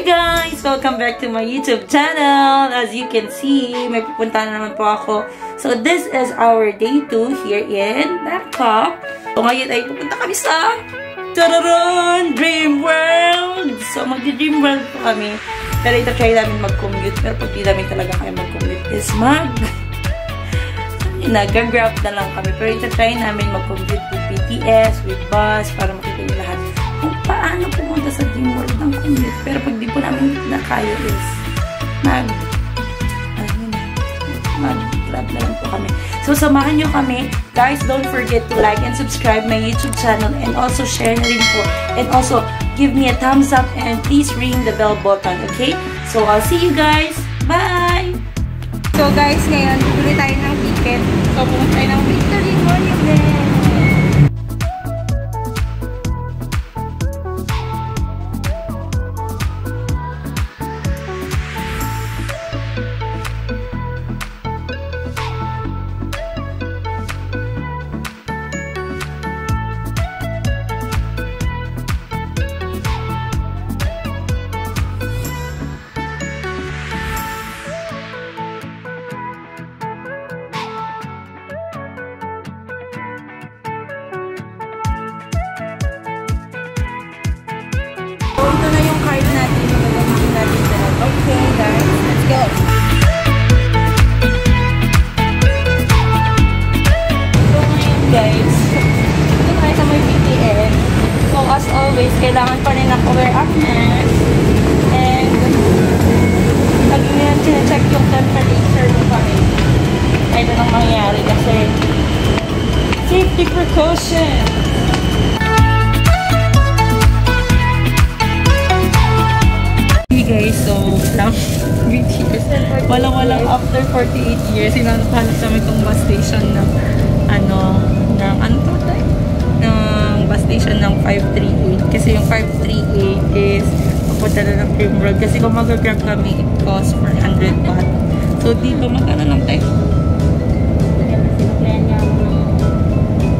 guys! Welcome back to my YouTube channel. As you can see, may pupunta na naman po ako. So this is our day 2 here in Bangkok. So ngayon ay pupunta kami sa Dream World! So mag-Dream World po kami. Pero ito try namin mag-commute. Pero pag di namin talaga kayo mag-commute is nag-grab na lang kami. Pero ito try namin mag-commute with BTS, with bus, para makita nyo lahat kung paano pumunta sa Dream World ng commute. Pero pag di po namin nakaya is mag-grab na lang po kami. So, samahan nyo kami. Guys, don't forget to like and subscribe my YouTube channel and also share na rin po. And also, give me a thumbs up and please ring the bell button, okay? So, I'll see you guys. Bye! So, guys, ngayon, bibili tayo ng ticket. So, pumunta tayo ng Victory Monument. Ito na yung card natin. Magagamitin natin ito. Okay, guys. Let's go! So, ngayon, guys. Ito tayo sa may BTS. So, as always, kailangan pa rin ako-wear up mask. And, lagi nyo yan sinecheck yung temperature mo pa rin. Ito nang mangyayari kasi safety precaution! Guys, so BTS. Walang after 48 years, sinanap kami itong bus station ng bus station ng 538. Kasi yung 538 is papunta na ng Dream World. Kasi kung mag-grab kami, it costs 400 baht. So, dito magkano lang tayo?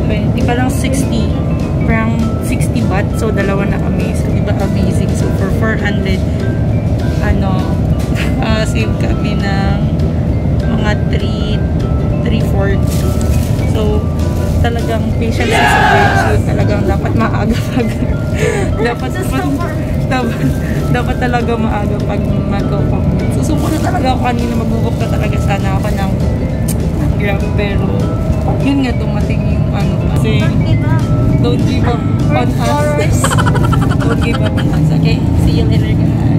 20, parang 60. Parang 60 baht. So, dalawa na kami. So, diba amazing? So, for 400 save kami ng mga 340. So, talagang patience is a virtue. Talagang dapat maaga dapat talaga maaga pag mag-commute. So, sumunod talaga ako kanina. Mag-book na talaga sana ako ng Grab. Pero, yun nga dumating yung kasi don't give up on us. Don't give up on us. Okay? See you later, guys.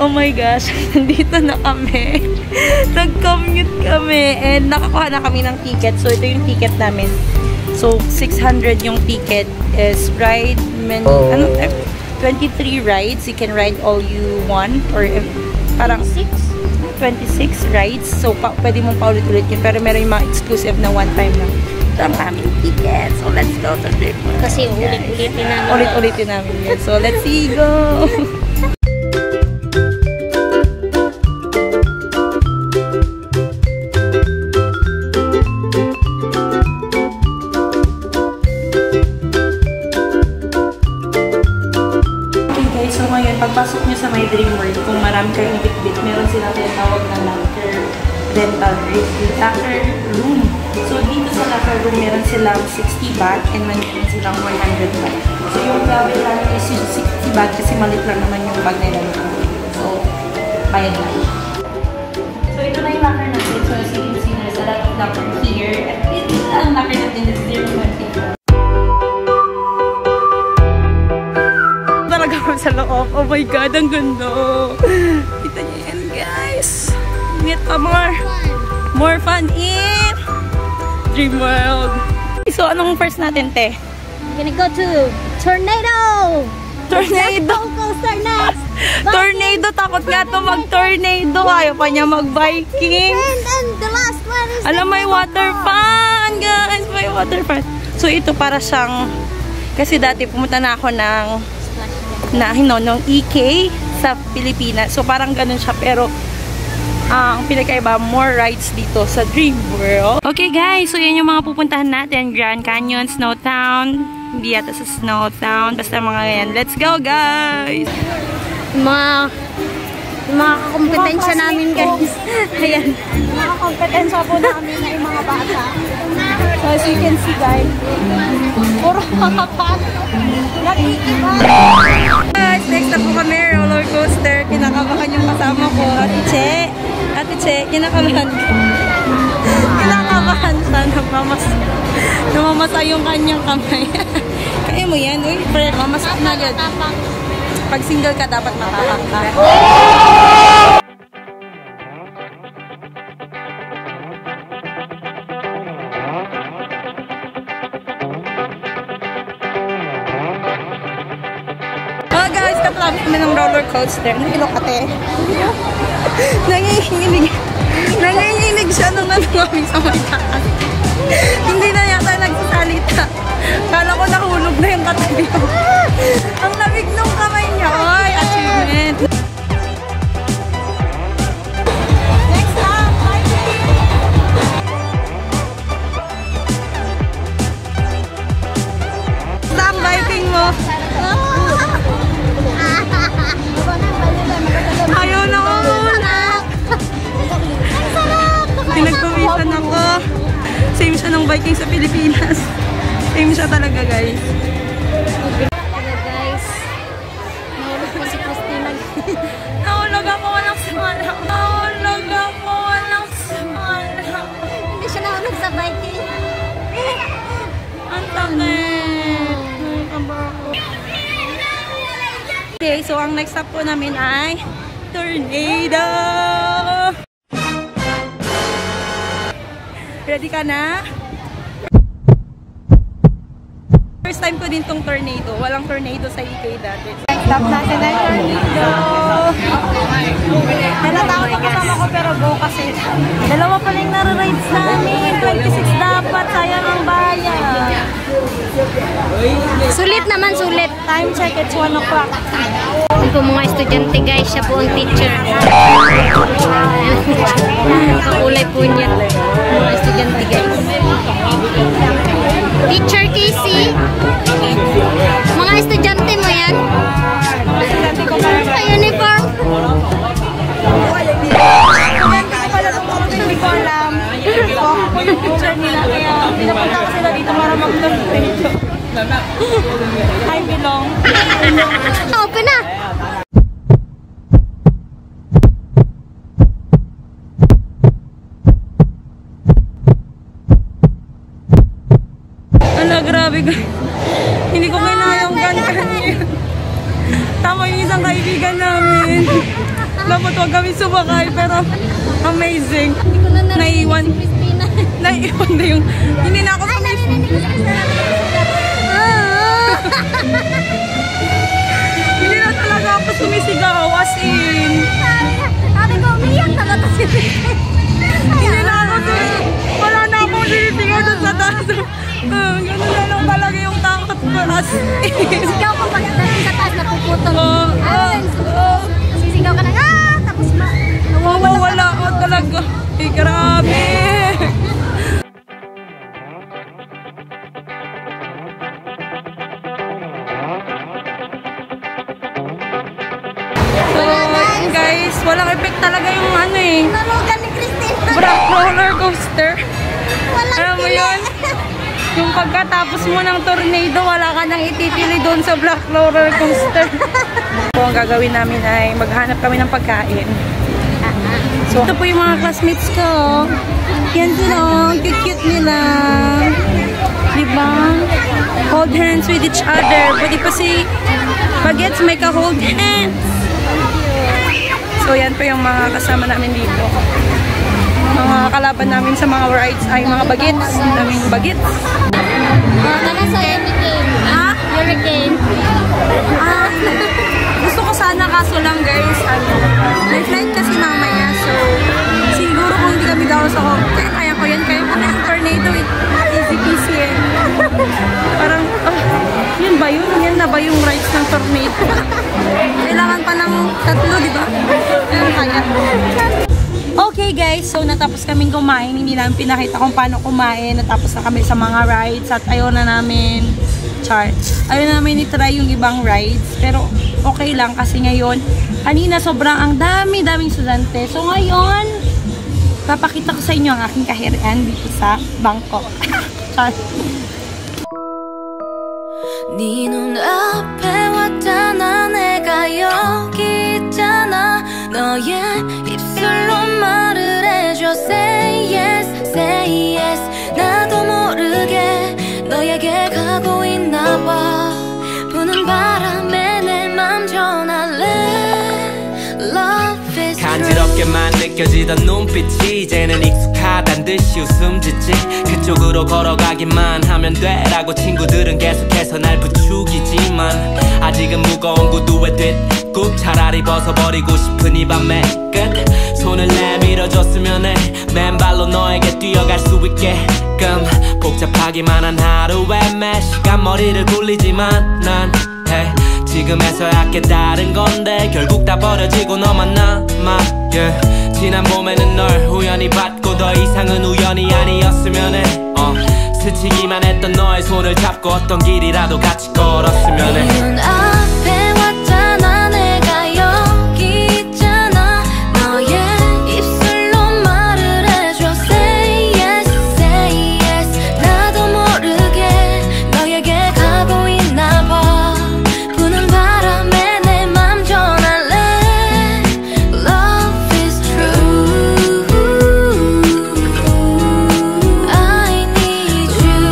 Oh my gosh, nandito na kami. Nag-commute kami and nakakuha na kami ng ticket. So, ito yung ticket namin. So, 600 yung ticket is ride, 23 rides. You can ride all you want or parang 26 rides. So, pwede mong paulit-ulit yun. Pero meron yung mga exclusive na one time lang. Ito ang aming ticket. So, let's go to Dream World. Kasi ulit-ulitin namin. Ulit-ulitin namin yun. So, let's see, go! So ngayon, pagpasok nyo sa my Dream World, kung marami kayong bitbit, meron sila kaya tinatawag na locker rental locker room. So, dito sa locker room, meron silang 60 baht and meron silang 100 baht. So, yung travel lang is yung 60 baht kasi malit lang naman yung bag nila. So, bayad lang. So, ito na yung locker natin. So, as you can see, there's a lot of locker here. At ito na ang locker natin is 0.8. Talaga ko sa loob. Oh my God, ang ganda. Kita niyo yan, guys. Meet more fun in Dream World. So, anong first natin, te? We're gonna go to Tornado! Tornado! Coaster next! Tornado! Takot nga to mag-tornado. Ayaw pa niya mag-biking. And the last one is... Alam, may water fan, guys! May water fan. So, ito para siyang... Kasi dati pumunta na ako ng EK sa Pilipinas. So, parang ganun siya. Pero, ang pinakaiba, more rides dito sa Dream World. Okay guys, so yan yung mga pupuntahan natin. Grand Canyon, Snow Town. Hindi yata sa Snow Town. Basta mga yan. Let's go guys! Mga kompetensya namin guys. Ayan. Mga kompetensya po namin na yung mga bata. So as you can see guys, puro mga bata. Nakikiba. Guys, next na po kami, roller coaster. Kinakabahan yung kasama ko. Ate Che, kinakabahan ko. Kinakabahan siya. Namamasa yung kanyang kamay. Kaya mo yan, uy. Mamasa na agad. Pag single ka, dapat makakak ka. Guys, kaklabit kami ng roller coaster. Nahilok ate. Nanginginig siya nung nanungawin sa may taas. Hindi na yata nagsasalita. Kala ko nahulog na yung katabi ko. Ang lamig nung kamay niya. Oy, achievement. Next up, biking. Saan biking mo? Ayaw na ko muna. Pinagpawisan ako. Same siya ng biking sa Pilipinas. Same siya talaga guys. Guys, nahulog po si Christina. Nahulog ako walang sumala. Nahulog ako walang sumala. Hindi siya nahulog sa biking. Ang takit. Okay, so ang next stop po namin ay Tornado! Ready ka na? First time ko din tong Tornado. Walang Tornado sa EK dati. Next stop natin ay Tornado! Nalatakot ang kasama ko pero go kasi. Dalawa pa lang nara-rides namin. 26 dapat. Sayang ang bayan. Sulit naman, sulit. Time check, it's 1 o'clock. Ito po mga estudyante guys, siya po ang teacher. Kakulay po niya. Mga estudyante guys. Teacher Casey. Mga estudyante mo yan. Sa uniform. Hindi ko alam. So, ako po yung teacher nila. Kaya pinapunta ko sila dito para mag-tornado. I belong. Open na. Ala, grabe guys. Hindi ko kinayang ganyan. Tama yung isang kaibigan namin. Dapat huwag kami sumakay pero amazing. Hindi ko na Naiwan. si Christina. Naiwan na yung... Hindi na ako Hindi na talaga ako sumisigaw as in. Sabi ko, umiyak talaga si Christina. Hindi na ako wala na akong sumisigaw doon sa taas. Ganun na lang talaga yung takot ko as in. Sigaw ko pag natin sa taas napuputol. Oo. Sisigaw ka na, tapos Wala ako talaga. Grabe. So, guys, walang effect talaga yung ano eh. Tulugan ni Christine. Black roller coaster. Walang Alam mo pili. yun? Yung pagkatapos mo ng tornado, wala ka nang itipili doon sa black roller coaster. So, ang gagawin namin ay maghanap kami ng pagkain. So, ito po yung mga classmates ko. Yan sila, cute-cute nila. Diba? Hold hands with each other. Pwede pa si Bagets make a hold hands. So, yan po yung mga kasama namin dito. Mga kalaban namin sa mga rides ay mga Bagets. Daming Bagets. Tara sa hurricane. Ha? Hurricane. Gusto ko sana kaso lang guys, may flight kasi mamaya. So, siguro kung hindi kami daw sa home, kaya ko yan. Kaya ko na yung tornado. Easy peasy eh. Parang, yun ba yun? Yan na ba yung rides ng tornado? Kailangan pa ng 3, di ba? Ayun kaya. Okay guys, so natapos kaming kumain. Hindi namin pinakita kung paano kumain. Natapos na kami sa mga rides at ayaw na namin ayaw na namin i-try yung ibang rides. Pero okay lang kasi ngayon, kanina sobrang ang daming estudyante. So ngayon, papakita ko sa inyo ang aking kahirian dito sa Bangkok. 네 눈앞에 왔잖아 내가 여기 있잖아 너의 입술로 말을 해줘 Say yes, say yes 나도 모르게 너에게 가고 있나 봐 부는 바람에 내 맘 전할래 Love is true 간지럽게만 느껴지던 눈빛이 이제는 익숙하단 듯이 웃음 짓지 그쪽으로 걸어가기만 하면 돼라고 친구들은 계속해서 날 부추기지만 아직은 무거운 구두에 뒷굽 차라리 벗어버리고 싶은 이 밤의 끝 손을 내밀어줬으면 해 맨발로 너에게 뛰어갈 수 있게끔 복잡하기만 한 하루에 매 시간 머리를 굴리지만 난 hey, 지금에서야 깨달은 건데 결국 다 버려지고 너만 남아 yeah. 지난 봄에는 널 우연히 봤고 더 이상은 우연이 아니었으면 해 스치기만 했던 너의 손을 잡고 어떤 길이라도 같이 걸었으면 해 네 눈앞에 왔잖아 내가 여기 있잖아 너의 입술로 말을 해줘 Say yes, say yes 나도 모르게 너에게 가고 있나 봐 부는 바람에 내 맘 전할래 Love is true I need you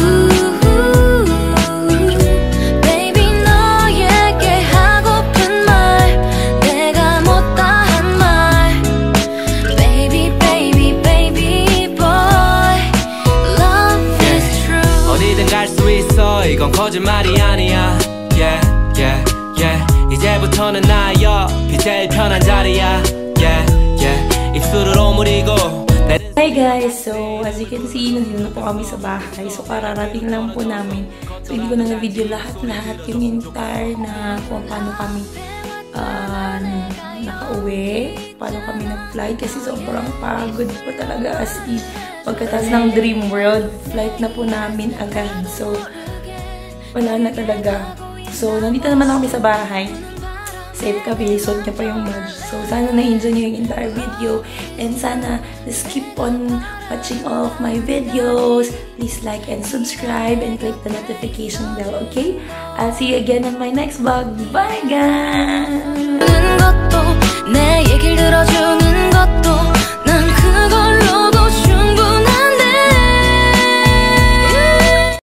Baby 너에게 하고픈 말 내가 못다한 말 Baby baby baby boy Love is true 어디든 갈 수 있어 이건 거짓말이 아니야 yeah, yeah, yeah. 이제부터는 나의 옆이 제일 편한 자리야 yeah, yeah. 입술을 오므리고 Hi guys! So, as you can see, nandito na po kami sa bahay. So, kararating lang po namin. So, hindi ko na na-video lahat yung entire na kung paano kami nakauwi. Paano kami nag-flight. Kasi sobrang pagod po talaga as in. Pagkatas ng Dream World, flight na po namin agad. So, wala na talaga. So, nandito naman kami sa bahay. Safe kami, suot niya pa yung merch. So, sana na-enjoy niyo yung entire video. And sana, just keep on watching all of my videos. Please like and subscribe and click the notification bell, okay? I'll see you again on my next vlog. Bye, guys! 것도 내 얘길 들어주는 것도